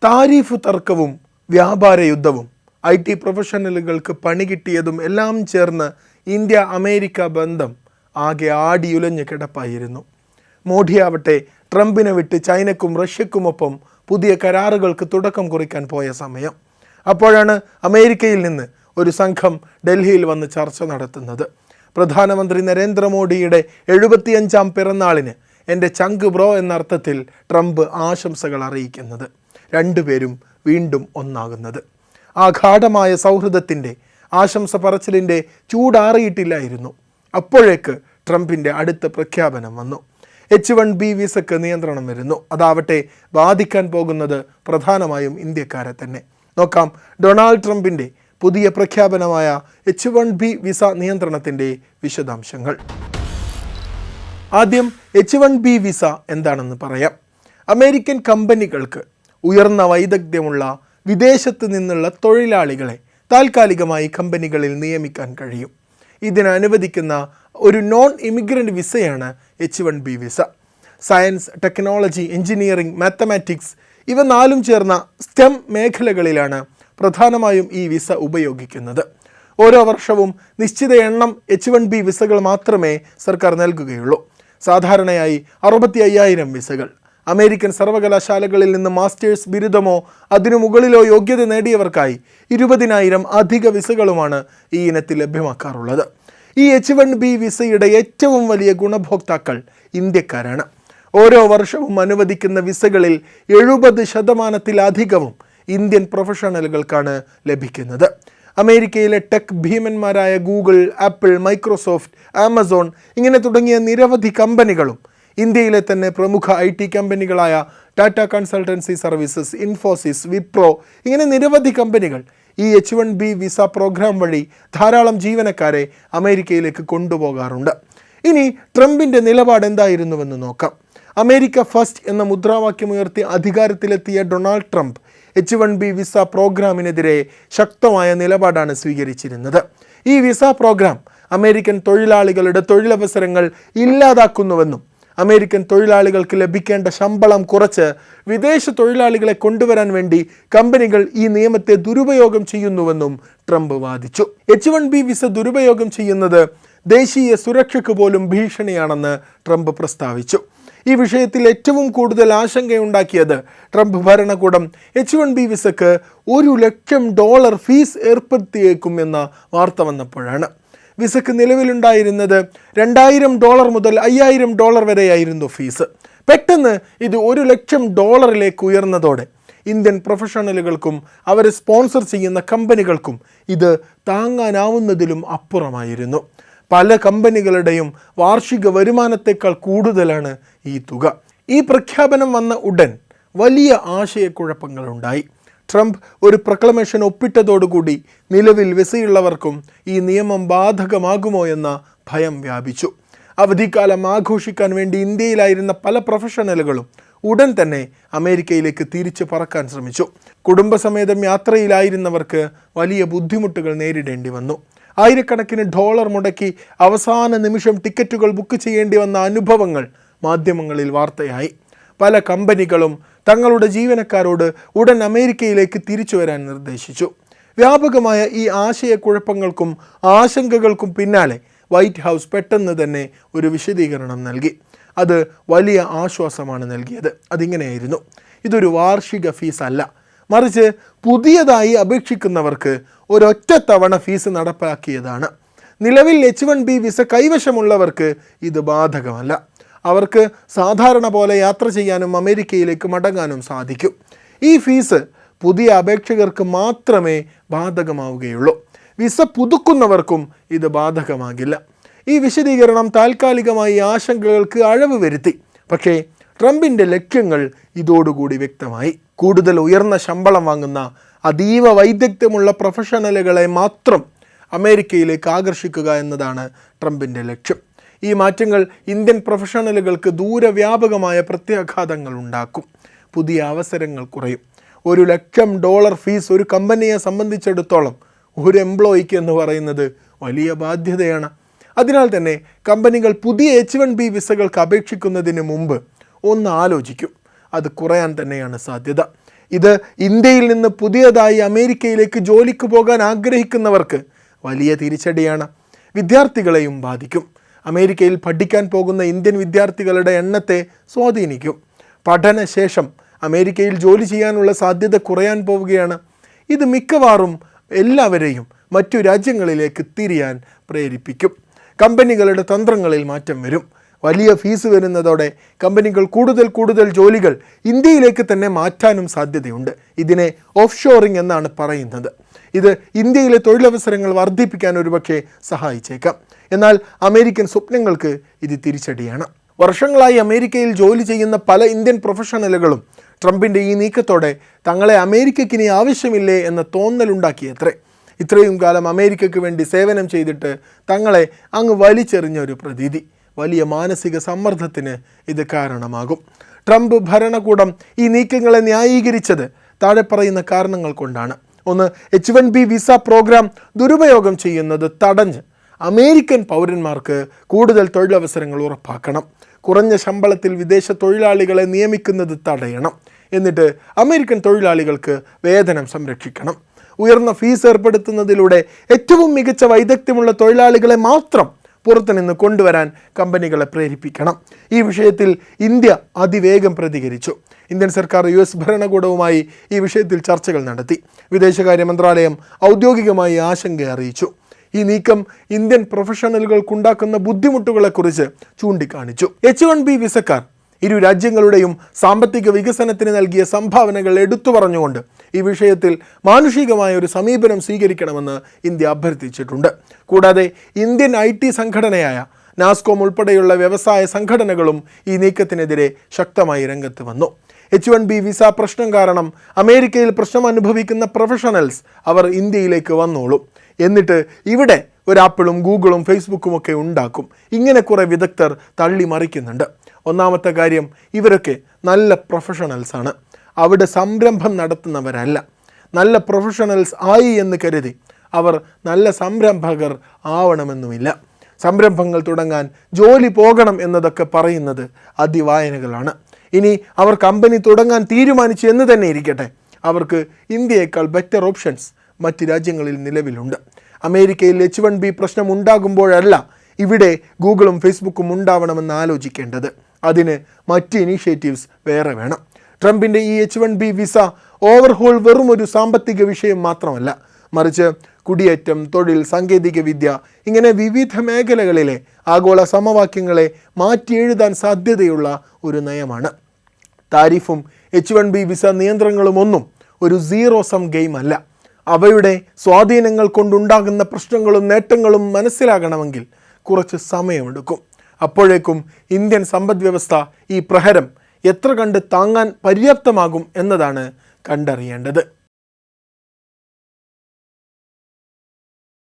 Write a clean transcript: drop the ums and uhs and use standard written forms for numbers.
Tariff തർക്കവും വ്യാപാര യുദ്ധവും IT പ്രൊഫഷണലുകൾക്ക് പണി കിട്ടിയതും എല്ലാം ചേർന്ന് ഇന്ത്യ അമേരിക്ക ബന്ധം ആകെ ആടിയുലഞ്ഞ് കിടപ്പായിരുന്നു. മോഡിയാവട്ടെ ട്രംപിനെ വിട്ട് ചൈനയ്ക്കും റഷ്യക്കുമൊപ്പം പുതിയ കരാറുകൾക്ക് തുടക്കം കുറിക്കാൻ പോയ സമയം. അപ്പോഴാണ് അമേരിക്കയിൽ നിന്ന് ഒരു സംഘം ഡൽഹിയിൽ വന്ന് ചർച്ച നടത്തുന്നത്. പ്രധാനമന്ത്രി നരേന്ദ്രമോദിയുടെ 75ാം പിറന്നാളിന് എൻ്റെ ചങ്ക് ബ്രോ എന്നർത്ഥത്തിൽ ട്രംപ് ആശംസകൾ അറിയിക്കുന്നത്. രണ്ടുപേരും വീണ്ടും ഒന്നാകുന്നത്. ആ ഗാഢമായ സൗഹൃദത്തിൻ്റെ ആശംസ പറച്ചിലിൻ്റെ ചൂടാറിയിട്ടില്ലായിരുന്നു. അപ്പോഴേക്ക് ട്രംപിൻ്റെ അടുത്ത പ്രഖ്യാപനം വന്നു. H-1B വിസക്ക് നിയന്ത്രണം വരുന്നു. അതാവട്ടെ ബാധിക്കാൻ പോകുന്നത് പ്രധാനമായും ഇന്ത്യക്കാരെ തന്നെ. നോക്കാം ഡൊണാൾഡ് ട്രംപിൻ്റെ പുതിയ പ്രഖ്യാപനമായ H-1B വിസ നിയന്ത്രണത്തിൻ്റെ വിശദാംശങ്ങൾ. ആദ്യം H-1B വിസ എന്താണെന്ന് പറയാം. അമേരിക്കൻ കമ്പനികൾക്ക് ഉയർന്ന വൈദഗ്ധ്യമുള്ള വിദേശത്ത് നിന്നുള്ള തൊഴിലാളികളെ താൽക്കാലികമായി കമ്പനികളിൽ നിയമിക്കാൻ കഴിയും. ഇതിന് അനുവദിക്കുന്ന ഒരു നോൺ ഇമിഗ്രൻ്റ് വിസയാണ് H-1B വിസ. സയൻസ്, ടെക്നോളജി, എഞ്ചിനീയറിംഗ്, മാത്തമാറ്റിക്സ് ഇവ നാലും ചേർന്ന STEM മേഖലകളിലാണ് പ്രധാനമായും ഈ വിസ ഉപയോഗിക്കുന്നത്. ഓരോ വർഷവും നിശ്ചിത എണ്ണം H-1B വിസകൾ മാത്രമേ സർക്കാർ നൽകുകയുള്ളൂ. സാധാരണയായി 65,000 വിസകൾ. അമേരിക്കൻ സർവകലാശാലകളിൽ നിന്ന് മാസ്റ്റേഴ്സ് ബിരുദമോ അതിനു മുകളിലോ യോഗ്യത നേടിയവർക്കായി 20,000 അധിക വിസകളുമാണ് ഈ ഇനത്തിൽ ലഭ്യമാക്കാറുള്ളത്. ഈ H-1B വിസയുടെ ഏറ്റവും വലിയ ഗുണഭോക്താക്കൾ ഇന്ത്യക്കാരാണ്. ഓരോ വർഷവും അനുവദിക്കുന്ന വിസകളിൽ 70% ഇന്ത്യൻ പ്രൊഫഷണലുകൾക്കാണ് ലഭിക്കുന്നത്. അമേരിക്കയിലെ ടെക് ഭീമന്മാരായ ഗൂഗിൾ, ആപ്പിൾ, മൈക്രോസോഫ്റ്റ്, ആമസോൺ ഇങ്ങനെ തുടങ്ങിയ നിരവധി കമ്പനികളും ഇന്ത്യയിലെ തന്നെ പ്രമുഖ IT കമ്പനികളായ ടാറ്റ കൺസൾട്ടൻസി സർവീസസ്, ഇൻഫോസിസ്, വിപ്രോ ഇങ്ങനെ നിരവധി കമ്പനികൾ ഈ H-1B വിസ പ്രോഗ്രാം വഴി ധാരാളം ജീവനക്കാരെ അമേരിക്കയിലേക്ക് കൊണ്ടുപോകാറുണ്ട്. ഇനി ട്രംപിൻ്റെ നിലപാട് എന്തായിരുന്നുവെന്ന് നോക്കാം. അമേരിക്ക ഫസ്റ്റ് എന്ന മുദ്രാവാക്യമുയർത്തി അധികാരത്തിലെത്തിയ ഡൊണാൾഡ് ട്രംപ് H-1B വിസ പ്രോഗ്രാമിനെതിരെ ശക്തമായ നിലപാടാണ് സ്വീകരിച്ചിരുന്നത്. ഈ വിസ പ്രോഗ്രാം അമേരിക്കൻ തൊഴിലാളികളുടെ തൊഴിലവസരങ്ങൾ ഇല്ലാതാക്കുന്നുവെന്നും അമേരിക്കൻ തൊഴിലാളികൾക്ക് ലഭിക്കേണ്ട ശമ്പളം കുറച്ച് വിദേശ തൊഴിലാളികളെ കൊണ്ടുവരാൻ വേണ്ടി കമ്പനികൾ ഈ നിയമത്തെ ദുരുപയോഗം ചെയ്യുന്നുവെന്നും ട്രംപ് വാദിച്ചു. H-1B വിസ ദുരുപയോഗം ചെയ്യുന്നത് ദേശീയ സുരക്ഷയ്ക്ക് പോലും ഭീഷണിയാണെന്ന് ട്രംപ് പ്രസ്താവിച്ചു. ഈ വിഷയത്തിൽ ഏറ്റവും കൂടുതൽ ആശങ്കയുണ്ടാക്കിയത് ട്രംപ് ഭരണകൂടം H-1B വിസക്ക് $100,000 ഫീസ് ഏർപ്പെടുത്തിയേക്കും എന്ന വാർത്ത വന്നപ്പോഴാണ്. വിസക്ക് നിലവിലുണ്ടായിരുന്നത് $2,000 മുതൽ $5,000 വരെയായിരുന്നു ഫീസ്. പെട്ടെന്ന് ഇത് $100,000 ഉയർന്നതോടെ ഇന്ത്യൻ പ്രൊഫഷണലുകൾക്കും അവരെ സ്പോൺസർ ചെയ്യുന്ന കമ്പനികൾക്കും ഇത് താങ്ങാനാവുന്നതിലും അപ്പുറമായിരുന്നു. പല കമ്പനികളുടെയും വാർഷിക വരുമാനത്തേക്കാൾ കൂടുതലാണ് ഈ തുക. ഈ പ്രഖ്യാപനം വന്ന ഉടൻ വലിയ ആശയക്കുഴപ്പങ്ങളുണ്ടായി. ട്രംപ് ഒരു പ്രൊക്ലമേഷൻ ഒപ്പിട്ടതോടുകൂടി നിലവിൽ വിസയുള്ളവർക്കും ഈ നിയമം ബാധകമാകുമോ എന്ന ഭയം വ്യാപിച്ചു. അവധിക്കാലം ആഘോഷിക്കാൻ വേണ്ടി ഇന്ത്യയിലായിരുന്ന പല പ്രൊഫഷണലുകളും ഉടൻ തന്നെ അമേരിക്കയിലേക്ക് തിരിച്ചു പറക്കാൻ ശ്രമിച്ചു. കുടുംബസമേതം യാത്രയിലായിരുന്നവർക്ക് വലിയ ബുദ്ധിമുട്ടുകൾ നേരിടേണ്ടി വന്നു. ആയിരക്കണക്കിന് ഡോളർ മുടക്കി അവസാന നിമിഷം ടിക്കറ്റുകൾ ബുക്ക് ചെയ്യേണ്ടി വന്ന അനുഭവങ്ങൾ മാധ്യമങ്ങളിൽ വാർത്തയായി. പല കമ്പനികളും തങ്ങളുടെ ജീവനക്കാരോട് ഉടൻ അമേരിക്കയിലേക്ക് തിരിച്ചു വരാൻ നിർദ്ദേശിച്ചു. വ്യാപകമായ ഈ ആശയക്കുഴപ്പങ്ങൾക്കും ആശങ്കകൾക്കും പിന്നാലെ വൈറ്റ് ഹൗസ് പെട്ടെന്ന് തന്നെ ഒരു വിശദീകരണം നൽകി. അത് വലിയ ആശ്വാസമാണ് നൽകിയത്. അതിങ്ങനെയായിരുന്നു: ഇതൊരു വാർഷിക ഫീസ് അല്ല, മറിച്ച് പുതിയതായി അപേക്ഷിക്കുന്നവർക്ക് ഒരൊറ്റ തവണ ഫീസ് നടപ്പാക്കിയതാണ്. നിലവിൽ H-1B വിസ കൈവശമുള്ളവർക്ക് ഇത് ബാധകമല്ല. അവർക്ക് സാധാരണ പോലെ യാത്ര ചെയ്യാനും അമേരിക്കയിലേക്ക് മടങ്ങാനും സാധിക്കും. ഈ ഫീസ് പുതിയ അപേക്ഷകർക്ക് മാത്രമേ ബാധകമാവുകയുള്ളൂ. വിസ പുതുക്കുന്നവർക്കും ഇത് ബാധകമാകില്ല. ഈ വിശദീകരണം താൽക്കാലികമായി ആശങ്കകൾക്ക് അഴവ് വരുത്തി. പക്ഷേ ട്രംപിൻ്റെ ലക്ഷ്യങ്ങൾ ഇതോടുകൂടി വ്യക്തമായി. കൂടുതൽ ഉയർന്ന ശമ്പളം വാങ്ങുന്ന അതീവ വൈദഗ്ധ്യമുള്ള പ്രൊഫഷണലുകളെ മാത്രം അമേരിക്കയിലേക്ക് ആകർഷിക്കുക എന്നതാണ് ട്രംപിൻ്റെ ലക്ഷ്യം. ഈ മാറ്റങ്ങൾ ഇന്ത്യൻ പ്രൊഫഷണലുകൾക്ക് ദൂരവ്യാപകമായ പ്രത്യാഘാതങ്ങൾ ഉണ്ടാക്കും. പുതിയ അവസരങ്ങൾ കുറയും. $100,000 ഫീസ് ഒരു കമ്പനിയെ സംബന്ധിച്ചിടത്തോളം ഒരു എംപ്ലോയിക്ക് എന്ന് പറയുന്നത് വലിയ ബാധ്യതയാണ്. അതിനാൽ തന്നെ കമ്പനികൾ പുതിയ H-1B വിസകൾക്ക് അപേക്ഷിക്കുന്നതിന് മുമ്പ് ഒന്ന് ആലോചിക്കും. അത് കുറയാൻ തന്നെയാണ് സാധ്യത. ഇത് ഇന്ത്യയിൽ നിന്ന് പുതിയതായി അമേരിക്കയിലേക്ക് ജോലിക്ക് പോകാൻ ആഗ്രഹിക്കുന്നവർക്ക് വലിയ തിരിച്ചടിയാണ്. വിദ്യാർത്ഥികളെയും ബാധിക്കും. അമേരിക്കയിൽ പഠിക്കാൻ പോകുന്ന ഇന്ത്യൻ വിദ്യാർത്ഥികളുടെ എണ്ണത്തെ സ്വാധീനിക്കും. പഠനശേഷം അമേരിക്കയിൽ ജോലി ചെയ്യാനുള്ള സാധ്യത കുറയാൻ പോവുകയാണ്. ഇത് മിക്കവാറും എല്ലാവരെയും മറ്റു രാജ്യങ്ങളിലേക്ക് തിരിയാൻ പ്രേരിപ്പിക്കും. കമ്പനികളുടെ തന്ത്രങ്ങളിൽ മാറ്റം വരും. വലിയ ഫീസ് വരുന്നതോടെ കമ്പനികൾ കൂടുതൽ ജോലികൾ ഇന്ത്യയിലേക്ക് തന്നെ മാറ്റാനും സാധ്യതയുണ്ട്. ഇതിനെ ഓഫ് ഷോറിംഗ് എന്നാണ് പറയുന്നത്. ഇത് ഇന്ത്യയിലെ തൊഴിലവസരങ്ങൾ വർദ്ധിപ്പിക്കാൻ ഒരുപക്ഷെ സഹായിച്ചേക്കാം. എന്നാൽ അമേരിക്കൻ സ്വപ്നങ്ങൾക്ക് ഇത് തിരിച്ചടിയാണ്. വർഷങ്ങളായി അമേരിക്കയിൽ ജോലി ചെയ്യുന്ന പല ഇന്ത്യൻ പ്രൊഫഷണലുകളും ട്രംപിൻ്റെ ഈ നീക്കത്തോടെ തങ്ങളെ അമേരിക്കയ്ക്ക് ഇനി ആവശ്യമില്ലേ എന്ന തോന്നലുണ്ടാക്കിയത്രേ. ഇത്രയും കാലം അമേരിക്കയ്ക്ക് വേണ്ടി സേവനം ചെയ്തിട്ട് തങ്ങളെ അങ്ങ് വലിച്ചെറിഞ്ഞ ഒരു പ്രതീതി. വലിയ മാനസിക സമ്മർദ്ദത്തിന് ഇത് കാരണമാകും. ട്രംപ് ഭരണകൂടം ഈ നീക്കങ്ങളെ ന്യായീകരിച്ചത് താഴെ പറയുന്ന കാരണങ്ങൾ കൊണ്ടാണ്. ഒന്ന്, H-1B വിസ പ്രോഗ്രാം ദുരുപയോഗം ചെയ്യുന്നത് തടഞ്ഞ് അമേരിക്കൻ പൗരന്മാർക്ക് കൂടുതൽ തൊഴിലവസരങ്ങൾ ഉറപ്പാക്കണം. കുറഞ്ഞ ശമ്പളത്തിൽ വിദേശ തൊഴിലാളികളെ നിയമിക്കുന്നത് തടയണം. എന്നിട്ട് അമേരിക്കൻ തൊഴിലാളികൾക്ക് വേതനം സംരക്ഷിക്കണം. ഉയർന്ന ഫീസ് ഏർപ്പെടുത്തുന്നതിലൂടെ ഏറ്റവും മികച്ച വൈദഗ്ധ്യമുള്ള തൊഴിലാളികളെ മാത്രം പുറത്തുനിന്ന് കൊണ്ടുവരാൻ കമ്പനികളെ പ്രേരിപ്പിക്കണം. ഈ വിഷയത്തിൽ ഇന്ത്യ അതിവേഗം പ്രതികരിച്ചു. ഇന്ത്യൻ സർക്കാർ US ഭരണകൂടവുമായി ഈ വിഷയത്തിൽ ചർച്ചകൾ നടത്തി. വിദേശകാര്യ മന്ത്രാലയം ഔദ്യോഗികമായി ആശങ്ക അറിയിച്ചു. ഈ നീക്കം ഇന്ത്യൻ പ്രൊഫഷണലുകൾക്കുണ്ടാക്കുന്ന ബുദ്ധിമുട്ടുകളെക്കുറിച്ച് ചൂണ്ടിക്കാണിച്ചു. H-1B വിസക്കാർ ഇരു രാജ്യങ്ങളുടെയും സാമ്പത്തിക വികസനത്തിന് നൽകിയ സംഭാവനകൾ എടുത്തു പറഞ്ഞുകൊണ്ട് ഈ വിഷയത്തിൽ മാനുഷികമായ ഒരു സമീപനം സ്വീകരിക്കണമെന്ന് ഇന്ത്യ അഭ്യർത്ഥിച്ചിട്ടുണ്ട്. കൂടാതെ ഇന്ത്യൻ IT സംഘടനയായ നാസ്കോം ഉൾപ്പെടെയുള്ള വ്യവസായ സംഘടനകളും ഈ നീക്കത്തിനെതിരെ ശക്തമായി രംഗത്ത് വന്നു. H-1B വിസ പ്രശ്നം കാരണം അമേരിക്കയിൽ പ്രശ്നം അനുഭവിക്കുന്ന പ്രൊഫഷണൽസ് അവർ ഇന്ത്യയിലേക്ക് വന്നോളും. എന്നിട്ട് ഇവിടെ ഒരു ആപ്പിളും ഗൂഗിളും ഫേസ്ബുക്കും ഒക്കെ ഉണ്ടാക്കും. ഇങ്ങനെ കുറേ വിദഗ്ധർ തള്ളി മറിക്കുന്നുണ്ട്. ഒന്നാമത്തെ കാര്യം, ഇവരൊക്കെ നല്ല പ്രൊഫഷണൽസാണ്. അവിടെ സംരംഭം നടത്തുന്നവരല്ല. നല്ല പ്രൊഫഷണൽസ് ആയി എന്ന് കരുതി അവർ നല്ല സംരംഭകർ ആവണമെന്നുമില്ല. സംരംഭങ്ങൾ തുടങ്ങാൻ ജോലി പോകണം എന്നതൊക്കെ പറയുന്നത് അതിവായനകളാണ്. ഇനി അവർ കമ്പനി തുടങ്ങാൻ തീരുമാനിച്ചു എന്ന് തന്നെ ഇരിക്കട്ടെ, അവർക്ക് ഇന്ത്യയേക്കാൾ ബെറ്റർ ഓപ്ഷൻസ് മറ്റ് രാജ്യങ്ങളിൽ നിലവിലുണ്ട്. അമേരിക്കയിൽ H-1B പ്രശ്നം ഉണ്ടാകുമ്പോഴല്ല ഇവിടെ ഗൂഗിളും ഫേസ്ബുക്കും ഉണ്ടാവണമെന്ന് ആലോചിക്കേണ്ടത്. അതിന് മറ്റ് ഇനീഷ്യേറ്റീവ്സ് വേറെ വേണം. ട്രംപിൻ്റെ ഈ H-1B വിസ ഓവർഹോൾ വെറും ഒരു സാമ്പത്തിക വിഷയം മാത്രമല്ല, മറിച്ച് കുടിയേറ്റം, തൊഴിൽ, സാങ്കേതിക വിദ്യ ഇങ്ങനെ വിവിധ മേഖലകളിലെ ആഗോള സമവാക്യങ്ങളെ മാറ്റിയെഴുതാൻ സാധ്യതയുള്ള ഒരു നയമാണ്. താരിഫും H-1B വിസ നിയന്ത്രണങ്ങളും ഒന്നും ഒരു സീറോ സം ഗെയിം അല്ല. അവയുടെ സ്വാധീനങ്ങൾ കൊണ്ടുണ്ടാകുന്ന പ്രശ്നങ്ങളും നേട്ടങ്ങളും മനസ്സിലാകണമെങ്കിൽ കുറച്ച് സമയമെടുക്കും. അപ്പോഴേക്കും ഇന്ത്യൻ സമ്പദ് വ്യവസ്ഥ ഈ പ്രഹരം എത്ര കണ്ട് താങ്ങാൻ പര്യാപ്തമാകും എന്നതാണ് കണ്ടറിയേണ്ടത്.